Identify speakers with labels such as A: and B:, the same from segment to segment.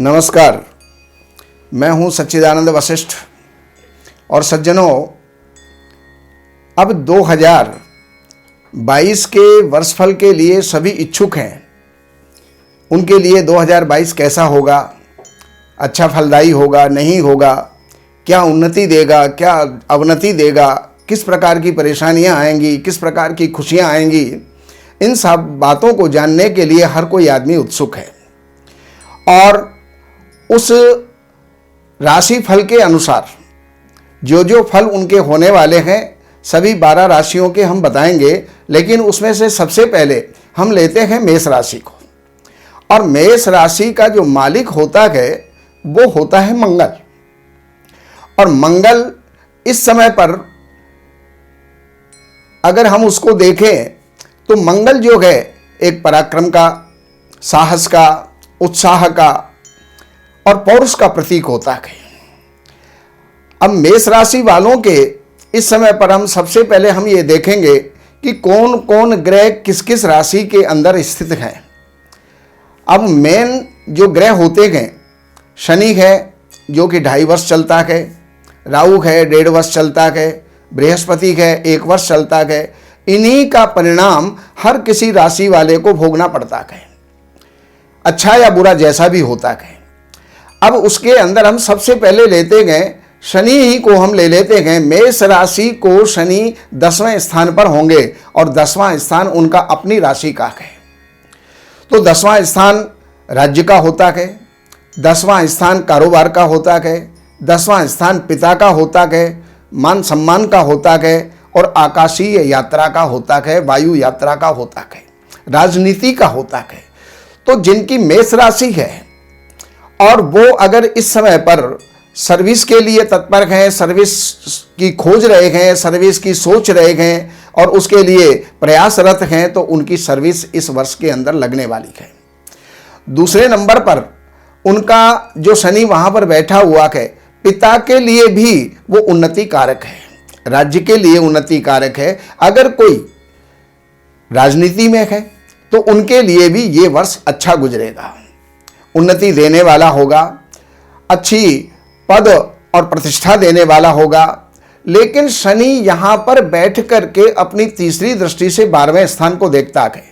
A: नमस्कार, मैं हूं सच्चिदानंद वशिष्ठ। और सज्जनों, अब 2022 के वर्षफल के लिए सभी इच्छुक हैं। उनके लिए 2022 कैसा होगा, अच्छा फलदायी होगा, नहीं होगा, क्या उन्नति देगा, क्या अवनति देगा, किस प्रकार की परेशानियां आएंगी, किस प्रकार की खुशियां आएंगी, इन सब बातों को जानने के लिए हर कोई आदमी उत्सुक है। और उस राशि फल के अनुसार जो फल उनके होने वाले हैं, सभी 12 राशियों के हम बताएंगे। लेकिन उसमें से सबसे पहले हम लेते हैं मेष राशि को। और मेष राशि का जो मालिक होता है वो होता है मंगल। और मंगल इस समय पर अगर हम उसको देखें तो मंगल जो है एक पराक्रम का, साहस का, उत्साह का और पौरुष का प्रतीक होता है। अब मेष राशि वालों के इस समय पर हम सबसे पहले हम ये देखेंगे कि कौन कौन ग्रह किस किस राशि के अंदर स्थित हैं। अब मेन जो ग्रह होते हैं, शनि है जो कि 2.5 वर्ष चलता है, राहु है 1.5 वर्ष चलता है, बृहस्पति है 1 वर्ष चलता है। इन्हीं का परिणाम हर किसी राशि वाले को भोगना पड़ता है, अच्छा या बुरा जैसा भी होता है। अब उसके अंदर हम सबसे पहले लेते गए शनि ही को हम ले लेते हैं। मेष राशि को शनि 10वें स्थान पर होंगे और 10वां स्थान उनका अपनी राशि का है। तो 10वां स्थान राज्य का होता है, 10वां स्थान कारोबार का होता है, 10वां स्थान पिता का होता है, मान सम्मान का होता है और आकाशीय यात्रा का होता है, वायु यात्रा का होता है, राजनीति का होता है। तो जिनकी मेष राशि है और वो अगर इस समय पर सर्विस के लिए तत्पर हैं, सर्विस की खोज रहे हैं, सर्विस की सोच रहे हैं और उसके लिए प्रयासरत हैं, तो उनकी सर्विस इस वर्ष के अंदर लगने वाली है। दूसरे नंबर पर उनका जो शनि वहां पर बैठा हुआ है, पिता के लिए भी वो उन्नति कारक है, राज्य के लिए उन्नति कारक है। अगर कोई राजनीति में है तो उनके लिए भी ये वर्ष अच्छा गुजरेगा, उन्नति देने वाला होगा, अच्छी पद और प्रतिष्ठा देने वाला होगा। लेकिन शनि यहां पर बैठ करके अपनी तीसरी दृष्टि से 12वें स्थान को देखता है।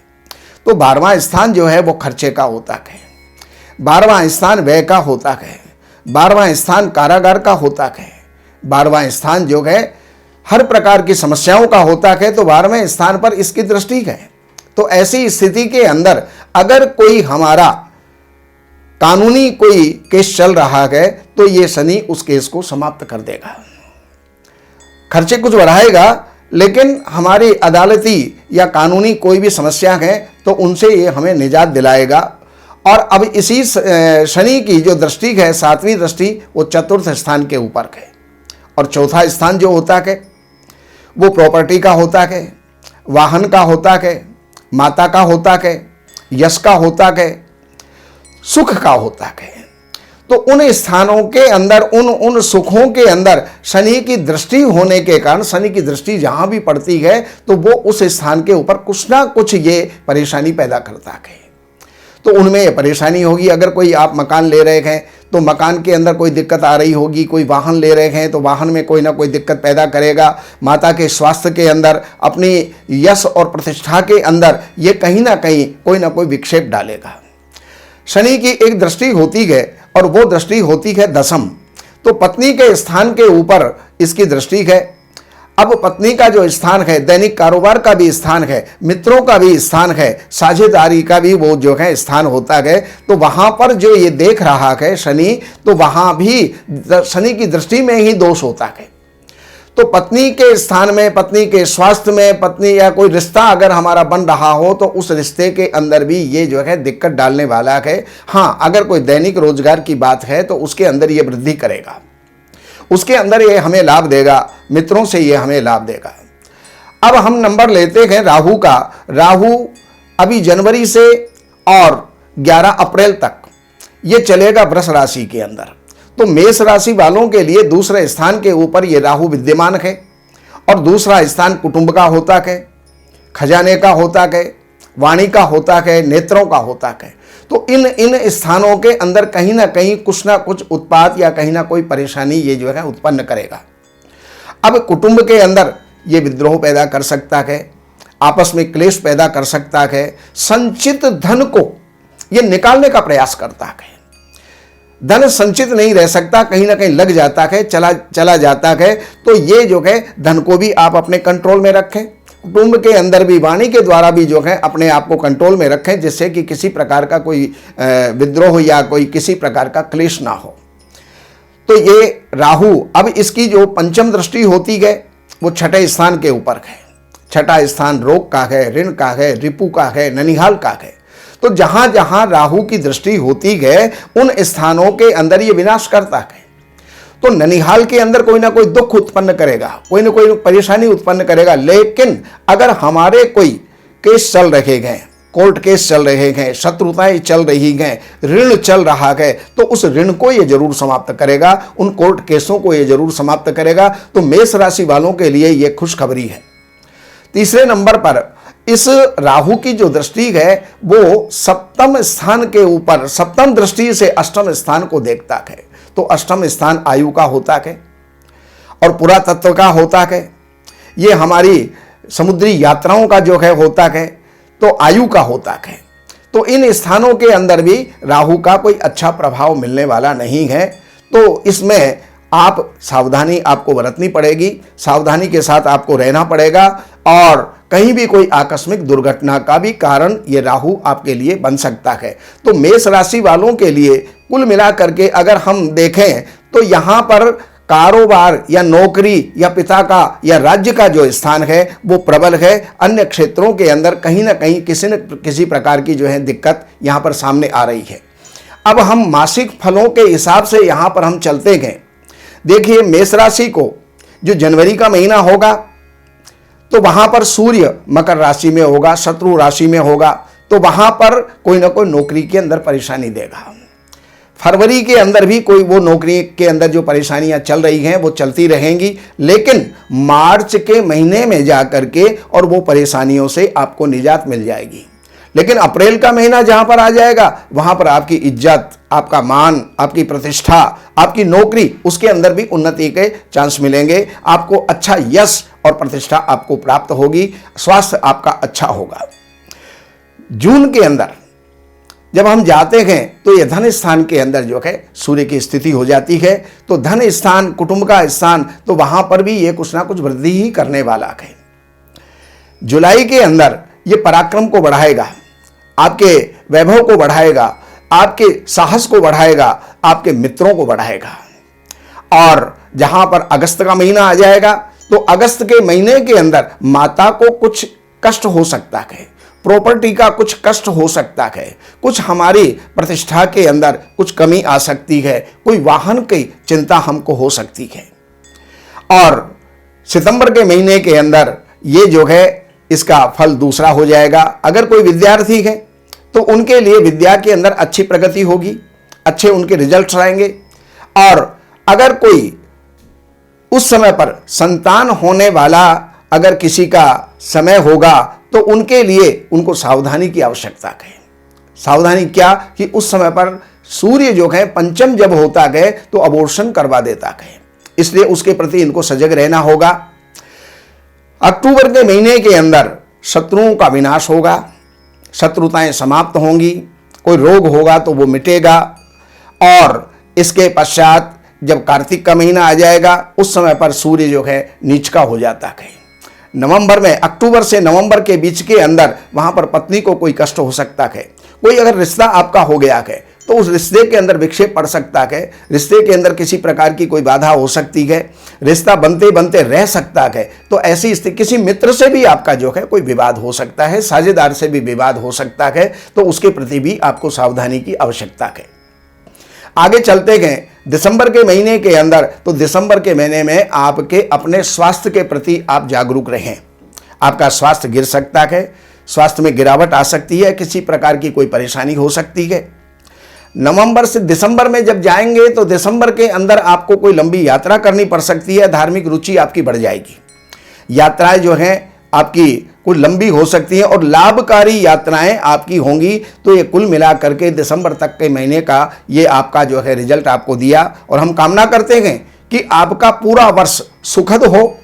A: तो 12वां स्थान जो है वो खर्चे का होता है, 12वां स्थान व्यय का होता है, 12वां स्थान कारागार का होता है, 12वां स्थान जो है हर प्रकार की समस्याओं का होता है। तो 12वें स्थान पर इसकी दृष्टि है। तो ऐसी स्थिति के अंदर अगर कोई हमारा कानूनी कोई केस चल रहा है तो ये शनि उस केस को समाप्त कर देगा। खर्चे कुछ बढ़ाएगा, लेकिन हमारी अदालती या कानूनी कोई भी समस्या है तो उनसे ये हमें निजात दिलाएगा। और अब इसी शनि की जो दृष्टि है, 7वीं दृष्टि, वो चतुर्थ स्थान के ऊपर है। और चौथा स्थान जो होता है वो प्रॉपर्टी का होता है, वाहन का होता है, माता का होता है, यश का होता है, सुख का होता है। तो उन स्थानों के अंदर, उन सुखों के अंदर शनि की दृष्टि होने के कारण, शनि की दृष्टि जहां भी पड़ती है तो वो उस स्थान के ऊपर कुछ ना कुछ ये परेशानी पैदा करता है। तो उनमें ये परेशानी होगी। अगर कोई आप मकान ले रहे हैं तो मकान के अंदर कोई दिक्कत आ रही होगी, कोई वाहन ले रहे हैं तो वाहन में कोई ना कोई दिक्कत पैदा करेगा, माता के स्वास्थ्य के अंदर, अपनी यश और प्रतिष्ठा के अंदर ये कहीं ना कहीं कोई ना कोई विक्षेप डालेगा। शनि की एक दृष्टि होती है और वो दृष्टि होती है 10म। तो पत्नी के स्थान के ऊपर इसकी दृष्टि है। अब पत्नी का जो स्थान है, दैनिक कारोबार का भी स्थान है, मित्रों का भी स्थान है, साझेदारी का भी वो जो है स्थान होता है। तो वहां पर जो ये देख रहा है शनि, तो वहां भी शनि की दृष्टि में ही दोष होता है। तो पत्नी के स्थान में, पत्नी के स्वास्थ्य में, पत्नी या कोई रिश्ता अगर हमारा बन रहा हो तो उस रिश्ते के अंदर भी ये जो है दिक्कत डालने वाला है। हाँ, अगर कोई दैनिक रोजगार की बात है तो उसके अंदर ये वृद्धि करेगा, उसके अंदर ये हमें लाभ देगा, मित्रों से ये हमें लाभ देगा। अब हम नंबर लेते हैं राहु का। राहु अभी जनवरी से और 11 अप्रैल तक ये चलेगा वृष राशि के अंदर। तो मेष राशि वालों के लिए दूसरे स्थान के ऊपर ये राहु विद्यमान है और दूसरा स्थान कुटुंब का होता है, खजाने का होता है, वाणी का होता है, नेत्रों का होता है। तो इन स्थानों के अंदर कहीं ना कहीं कुछ ना कुछ उत्पात या कहीं ना कोई परेशानी ये जो है उत्पन्न करेगा। अब कुटुंब के अंदर ये विद्रोह पैदा कर सकता है, आपस में क्लेश पैदा कर सकता है, संचित धन को ये निकालने का प्रयास करता है। धन संचित नहीं रह सकता, कहीं ना कहीं लग जाता है, चला जाता है। तो ये जो है धन को भी आप अपने कंट्रोल में रखें, कुटुंब के अंदर भी वाणी के द्वारा भी जो है अपने आप को कंट्रोल में रखें, जिससे कि किसी प्रकार का कोई विद्रोह या कोई किसी प्रकार का क्लेश ना हो। तो ये राहु, अब इसकी जो पंचम दृष्टि होती है वो छठे स्थान के ऊपर है। छठा स्थान रोग का है, ऋण का है, रिपु का है, ननिहाल का है। तो जहां जहां राहु की दृष्टि होती है उन स्थानों के अंदर ये विनाश करता है। तो ननिहाल के अंदर कोई ना कोई दुख उत्पन्न करेगा, कोई ना कोई परेशानी उत्पन्न करेगा। लेकिन अगर हमारे कोई केस चल रहे हैं, कोर्ट केस चल रहे हैं, शत्रुताएं चल रही हैं, ऋण चल रहा है, तो उस ऋण को ये जरूर समाप्त करेगा, उन कोर्ट केसों को ये जरूर समाप्त करेगा। तो मेष राशि वालों के लिए ये खुशखबरी है। तीसरे नंबर पर इस राहु की जो दृष्टि है वो सप्तम स्थान के ऊपर, सप्तम दृष्टि से अष्टम स्थान को देखता है। तो अष्टम स्थान आयु का होता है और पुरातत्व का होता है। ये हमारी समुद्री यात्राओं का जो है होता है, तो आयु का होता है। तो इन स्थानों के अंदर भी राहु का कोई अच्छा प्रभाव मिलने वाला नहीं है। तो इसमें आप सावधानी आपको बरतनी पड़ेगी, सावधानी के साथ आपको रहना पड़ेगा। और कहीं भी कोई आकस्मिक दुर्घटना का भी कारण ये राहु आपके लिए बन सकता है। तो मेष राशि वालों के लिए कुल मिलाकर के अगर हम देखें तो यहाँ पर कारोबार या नौकरी या पिता का या राज्य का जो स्थान है वो प्रबल है। अन्य क्षेत्रों के अंदर कहीं ना कहीं किसी न किसी प्रकार की जो है दिक्कत यहाँ पर सामने आ रही है। अब हम मासिक फलों के हिसाब से यहाँ पर हम चलते गए। देखिए मेष राशि को जो जनवरी का महीना होगा तो वहां पर सूर्य मकर राशि में होगा, शत्रु राशि में होगा, तो वहां पर कोई ना कोई नौकरी के अंदर परेशानी देगा। फरवरी के अंदर भी कोई वो नौकरी के अंदर जो परेशानियां चल रही हैं वो चलती रहेंगी, लेकिन मार्च के महीने में जाकर के और वो परेशानियों से आपको निजात मिल जाएगी। लेकिन अप्रैल का महीना जहां पर आ जाएगा वहां पर आपकी इज्जत, आपका मान, आपकी प्रतिष्ठा, आपकी नौकरी, उसके अंदर भी उन्नति के चांस मिलेंगे। आपको अच्छा यश और प्रतिष्ठा आपको प्राप्त होगी। स्वास्थ्य आपका अच्छा होगा। जून के अंदर जब हम जाते हैं तो यह धन स्थान के अंदर जो है सूर्य की स्थिति हो जाती है। तो धन स्थान, कुटुंब का स्थान, तो वहां पर भी ये कुछ ना कुछ वृद्धि ही करने वाला है। जुलाई के अंदर ये पराक्रम को बढ़ाएगा, आपके वैभव को बढ़ाएगा, आपके साहस को बढ़ाएगा, आपके मित्रों को बढ़ाएगा। और जहां पर अगस्त का महीना आ जाएगा तो अगस्त के महीने के अंदर माता को कुछ कष्ट हो सकता है, प्रॉपर्टी का कुछ कष्ट हो सकता है, कुछ हमारी प्रतिष्ठा के अंदर कुछ कमी आ सकती है, कोई वाहन की चिंता हमको हो सकती है। और सितंबर के महीने के अंदर ये जो है इसका फल दूसरा हो जाएगा। अगर कोई विद्यार्थी है तो उनके लिए विद्या के अंदर अच्छी प्रगति होगी, अच्छे उनके रिजल्ट्स आएंगे। और अगर कोई उस समय पर संतान होने वाला अगर किसी का समय होगा तो उनके लिए उनको सावधानी की आवश्यकता है। सावधानी क्या कि उस समय पर सूर्य जो है पंचम जब होता है तो अबॉर्शन करवा देता है, इसलिए उसके प्रति इनको सजग रहना होगा। अक्टूबर के महीने के अंदर शत्रुओं का विनाश होगा, शत्रुताएं समाप्त होंगी, कोई रोग होगा तो वो मिटेगा। और इसके पश्चात जब कार्तिक का महीना आ जाएगा उस समय पर सूर्य जो है नीच का हो जाता है। नवंबर में, अक्टूबर से नवंबर के बीच के अंदर वहां पर पत्नी को कोई कष्ट हो सकता है। कोई अगर रिश्ता आपका हो गया है तो उस रिश्ते के अंदर विक्षेप पड़ सकता है, रिश्ते के अंदर किसी प्रकार की कोई बाधा हो सकती है, रिश्ता बनते बनते रह सकता है। तो ऐसी स्थिति, किसी मित्र से भी आपका जो है कोई विवाद हो सकता है, साझेदार से भी विवाद हो सकता है। तो उसके प्रति भी आपको सावधानी की आवश्यकता है। आगे चलते गए दिसंबर के महीने के अंदर, तो दिसंबर के महीने में आपके अपने स्वास्थ्य के प्रति आप जागरूक रहें। आपका स्वास्थ्य गिर सकता है, स्वास्थ्य में गिरावट आ सकती है, किसी प्रकार की कोई परेशानी हो सकती है। नवंबर से दिसंबर में जब जाएंगे तो दिसंबर के अंदर आपको कोई लंबी यात्रा करनी पड़ सकती है, धार्मिक रुचि आपकी बढ़ जाएगी। यात्राएं जो हैं आपकी कुछ लंबी हो सकती हैं और लाभकारी यात्राएं आपकी होंगी। तो ये कुल मिला करके दिसंबर तक के महीने का ये आपका जो है रिजल्ट आपको दिया, और हम कामना करते हैं कि आपका पूरा वर्ष सुखद हो,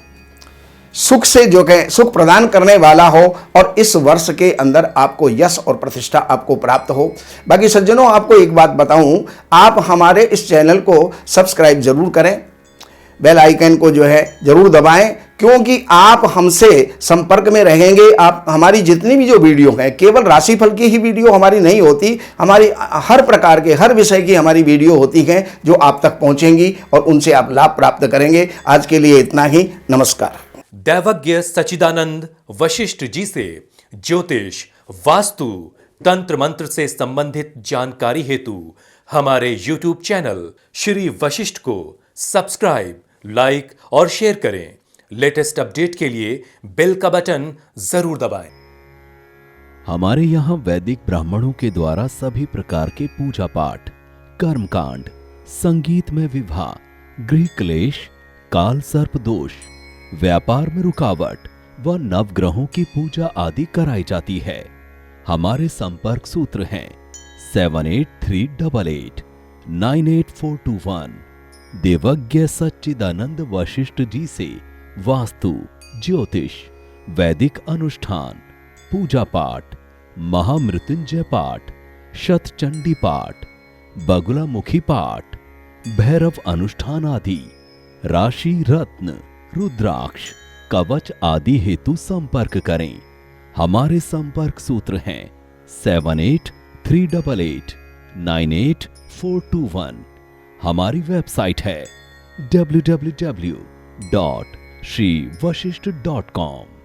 A: सुख से जो है सुख प्रदान करने वाला हो, और इस वर्ष के अंदर आपको यश और प्रतिष्ठा आपको प्राप्त हो। बाकी सज्जनों, आपको एक बात बताऊं, आप हमारे इस चैनल को सब्सक्राइब जरूर करें, बेल आइकन को जो है जरूर दबाएं, क्योंकि आप हमसे संपर्क में रहेंगे। आप हमारी जितनी भी जो वीडियो हैं, केवल राशिफल की ही वीडियो हमारी नहीं होती, हमारी हर प्रकार के हर विषय की हमारी वीडियो होती हैं जो आप तक पहुंचेंगी और उनसे आप लाभ प्राप्त करेंगे। आज के लिए इतना ही, नमस्कार।
B: दैवज्ञ सच्चिदानंद वशिष्ठ जी से ज्योतिष, वास्तु, तंत्र मंत्र से संबंधित जानकारी हेतु हमारे YouTube चैनल श्री वशिष्ठ को सब्सक्राइब, लाइक और शेयर करें। लेटेस्ट अपडेट के लिए बेल का बटन जरूर दबाएं।
C: हमारे यहाँ वैदिक ब्राह्मणों के द्वारा सभी प्रकार के पूजा पाठ, कर्मकांड, संगीत में विवाह, गृह क्लेश, काल सर्प दोष, व्यापार में रुकावट व नवग्रहों की पूजा आदि कराई जाती है। हमारे संपर्क सूत्र हैं 7838898421। देवज्ञ सच्चिदानंद वशिष्ठ जी से वास्तु, ज्योतिष, वैदिक अनुष्ठान, पूजा पाठ, महामृत्युंजय पाठ, शतचंडी पाठ, बगुलामुखी पाठ, भैरव अनुष्ठान आदि, राशि रत्न, रुद्राक्ष, कवच आदि हेतु संपर्क करें। हमारे संपर्क सूत्र हैं 7838898421। हमारी वेबसाइट है www.shrivashishth.com।